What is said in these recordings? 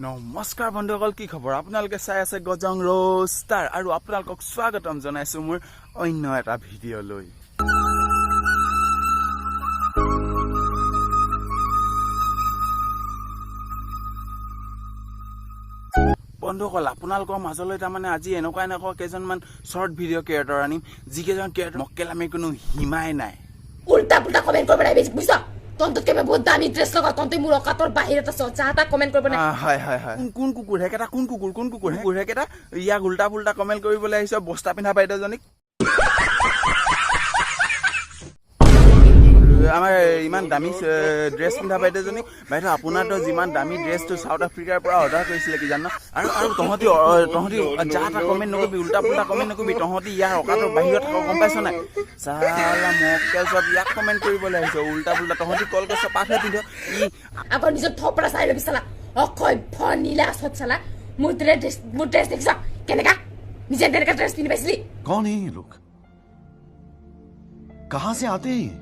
নমস্কাৰ বন্ধুসকল, কি খবৰ? আপোনালোকে চাই আছে গজং ৰোষ্টাৰ আৰু আপোনালোকক স্বাগতম জনাইছো মোৰ অন্য এটা ভিডিঅ'লৈ। বন্ধুসকল, আপোনালোকৰ মাজলৈ তাৰমানে আজি এনেকুৱা কেইজনমান শৰ্ট ভিডিঅ' ক্ৰিয়েটৰ আনিম, যিকেইজন ক্ৰিয়েটৰ মক্কেলামি কোনো সীমাই নাই। উল্টা পুল্টা কমেন্ট কৰিব নাই, বুজিছ? তন্তকে বহুত দামী ড্ৰেছ লগা, তন্তে মোৰ অকাতৰ বাহিৰত আছ, চাহটা কমেন্ট কৰিব নাই। হয় কোন কুকুৰ হেকেটা? কোন কুকুৰ হেকেটা ইয়াক উল্টা পুল্টা কমেন্ট কৰিবলৈ আহিছ বস্তা পিন্ধা বাইদেউজনীক? আমাৰ ইমান দামী ড্ৰেছ পিন্ধা বাইদেউজনী, বাইদেউ আপোনাৰতো যিমান দামী ড্ৰেছটো চাউথ আফ্ৰিকাৰ পৰা অৰ্ডাৰ কৰিছিলে কি জানো? আৰু তহঁতি যা এটা কমেণ্ট নকৰিবি, উল্টা পুল্টা কমেণ্ট নকৰিবি, তহঁতি ইয়াৰ অকাতৰ বাহিৰত থাকক, গম পাইছ নাই? চালা মক্কেল চব ইয়াক কমেণ্ট কৰিবলৈ আহিছ উল্টা পুল্টা, তহঁতি কল গছ পাতহে পিন্ধ। আকৌ নিজৰ থপৰা চাই ল'বি চালা, অক্ষয় নীলা আছত চালা। মোৰ ড্ৰেছ দেখিছ কেনেকা? নিজে তেনেকা ড্ৰেছ পিন্ধি পাইছিলি? कौन है ये लोग? कहां से आते हैं?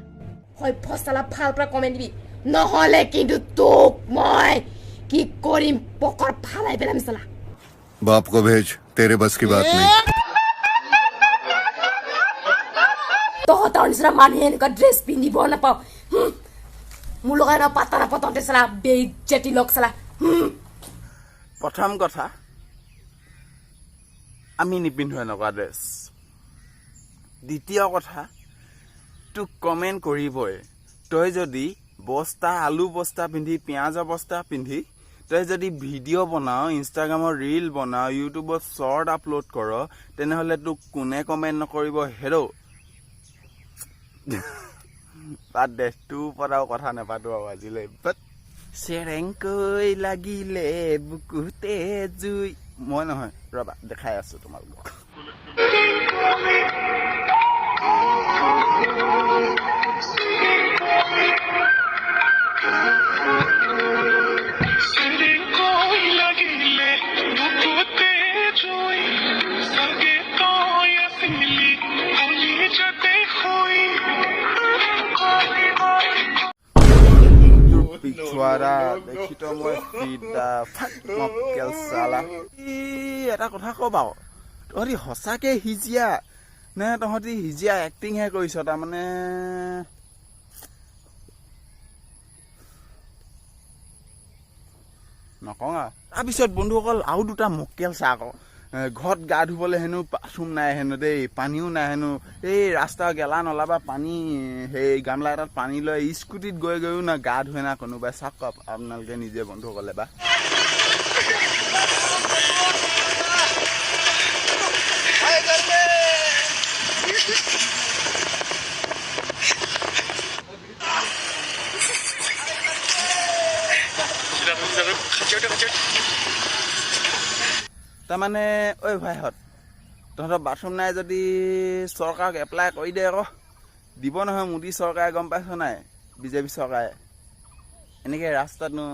হয় ফচালা, ভাল পৰা কমেণ্ট দিবি, নহ'লে কিন্তু তোক মই কি কৰিম, পকৰ ফালাই পেলাম চালা। बाप को भेज, तेरे बस की बात नहीं। তহঁতৰ নিচিনা মানুহে এনেকুৱা ড্ৰেছ পিন্ধিব নাপাওঁ। মোৰ লগাই ন পাতা নাপাততে চালা, বেইজ্জতি লগ চালা। প্ৰথম কথা, আমি নিপিন্ধো এনেকুৱা ড্ৰেছ। দ্বিতীয় কথা, তোক কমেণ্ট কৰিবই। তই যদি আলু বস্তা পিন্ধি, পিঁয়াজৰ বস্তা পিন্ধি তই যদি ভিডিঅ' বনাও, ইনষ্টাগ্ৰামৰ ৰীল বনাও, ইউটিউবত শ্বৰ্ট আপলোড কৰ, তেনেহ'লে তোক কোনে কমেণ্ট নকৰিব হেৰ'? বাদ দে, তোৰ পৰাও কথা নাপাতো আৰু আজিলৈ। বাট চেৰেংকৈ লাগিলে বুকুতে জুই, মই নহয়, ৰবা দেখাই আছো তোমালোকক। দেখিতো মই মক্কেল চালা। এটা কথা কবা, তহঁতি সঁচাকে হিজিয়া নে তহঁতি হিজিয়া এক্টিংহে কৰিছ? তাৰমানে নকওঁ আৰু। তাৰপিছত বন্ধুসকল, আৰু দুটা মক্কেল চা আকৌ, ঘৰত গা ধুবলৈ হেনো বাথৰুম নাই হেনো দেই, পানীও নাই হেনো। এই ৰাস্তা গেলা নলাবা পানী, সেই গামলা এটাত পানী লৈ স্কুটিত গৈও না গা ধুৱে না কোনোবাই। চাওক আপোনালোকে নিজে বন্ধুসকলে বা। তাৰমানে ঐ ভাইহঁত, তহঁতৰ বাথৰুম নাই যদি চৰকাৰক এপ্লাই কৰি দে আকৌ, দিব নহয় মোদী চৰকাৰে, গম পাইছ নাই? বিজেপি চৰকাৰে এনেকৈ ৰাস্তাতনো।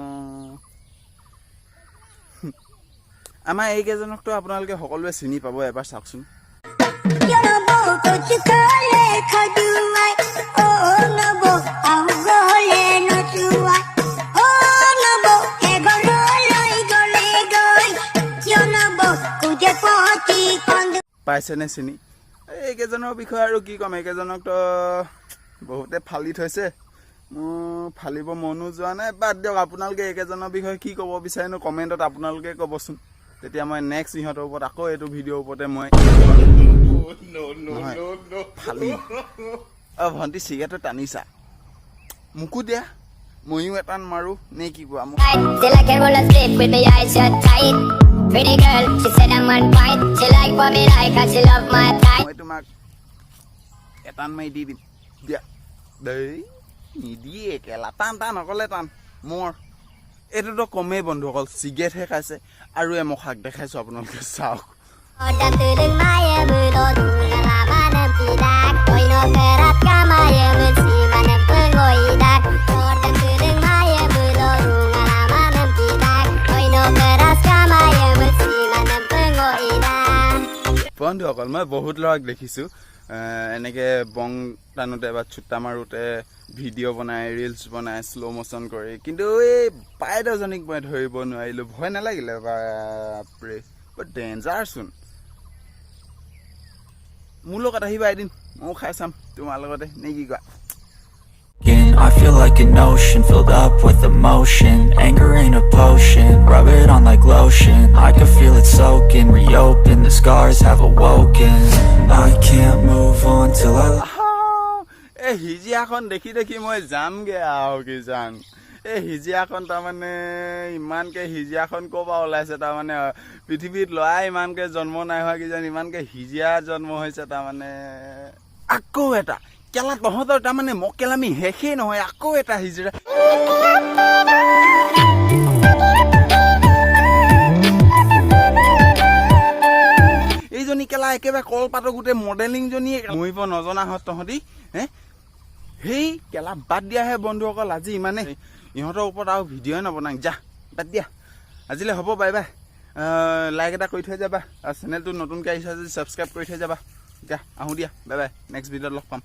আমাৰ এইকেইজনকতো আপোনালোকে সকলোৱে চিনি পাব, এবাৰ চাওকচোন। পাইছেনে চিনি? এইকেইজনৰ বিষয়ে আৰু কি ক'ম, এইকেইজনকতো বহুতে ফালি থৈছে, মোৰ ফালিব মনো যোৱা নাই। বাদ দিয়ক, আপোনালোকে এইকেইজনৰ বিষয়ে কি ক'ব বিচাৰেনো কমেণ্টত আপোনালোকে ক'বচোন, তেতিয়া মই নেক্সট ইহঁতৰ ওপৰত আকৌ এইটো ভিডিঅ'ৰ ওপৰতে মই ফালিম। ভণ্টি চিগাৰেটটো টানিছা, মোকো দিয়া, ময়ো এটান মাৰো নে কি কোৱা? Pretty girl, she said I'm on point. She like what me like and she love my type. মই তোমাক এটান মাৰি দি দিম দিয়া দেই, নিদিয়ে কেলা, টান নকলে টান মোৰ। এইটোতো কমেই বন্ধুসকল, চিগাৰেটহে খাইছে আৰু এমখাক দেখাইছো, আপোনালোকে চাওক। বন্ধুসকল, মই বহুত ল'ৰাক দেখিছোঁ এনেকৈ বং টানোতে বা চুটা মাৰোঁতে ভিডিঅ' বনাই ৰিলচ বনাই শ্ল' মোশ্যন কৰি কিন্তু এই বাইদেউজনীক মই ধৰিব নোৱাৰিলোঁ ভয় নালাগিলে বাপৰে বৰ ডেঞ্জাৰচোন মোৰ লগত আহিবা এদিন ময়ো খাই চাম তোমাৰ লগতে নে কি কোৱা I feel like an ocean filled up with emotion. Anger ain't a potion, rub it on like lotion. I can feel it soaking, reopen, the scars have awoken. I can't move on till I এই হিজিয়াখন দেখি দেখি মই যামগে আৰু কি জান এই হিজিয়াখন তাৰমানে ইমানকে হিজিয়াখন ক'ৰ পৰা ওলাইছে তাৰমানে পৃথিৱীত ল'ৰা ইমানকে জন্ম নাই হোৱা কিজান ইমানকে হিজিয়া জন্ম হৈছে তাৰমানে আকৌ এটা কেলা তহঁতৰ তাৰমানে মকেলামি শেষেই নহয় আকৌ এটা হিজিৰা এইজনী কেলা একেবাৰে কলপাতৰ গোটেই মডেলিংজনীয়ে মৰিব নজনা হত তহঁতি সেই কেলা বাদ দিয়াহে বন্ধুসকল আজি ইমানে ইহঁতৰ ওপৰত আৰু ভিডিঅ'ই নবনাং যা বাদ দিয়া আজিলৈ হ'ব বাই বাই লাইক এটা কৰি থৈ যাবা আৰু চেনেলটো নতুনকৈ আহিছা যদি ছাবস্ক্ৰাইব কৰি থৈ যাবা যা আহোঁ দিয়া বাই বাই নেক্সট ভিডিঅ'ত লগ পাম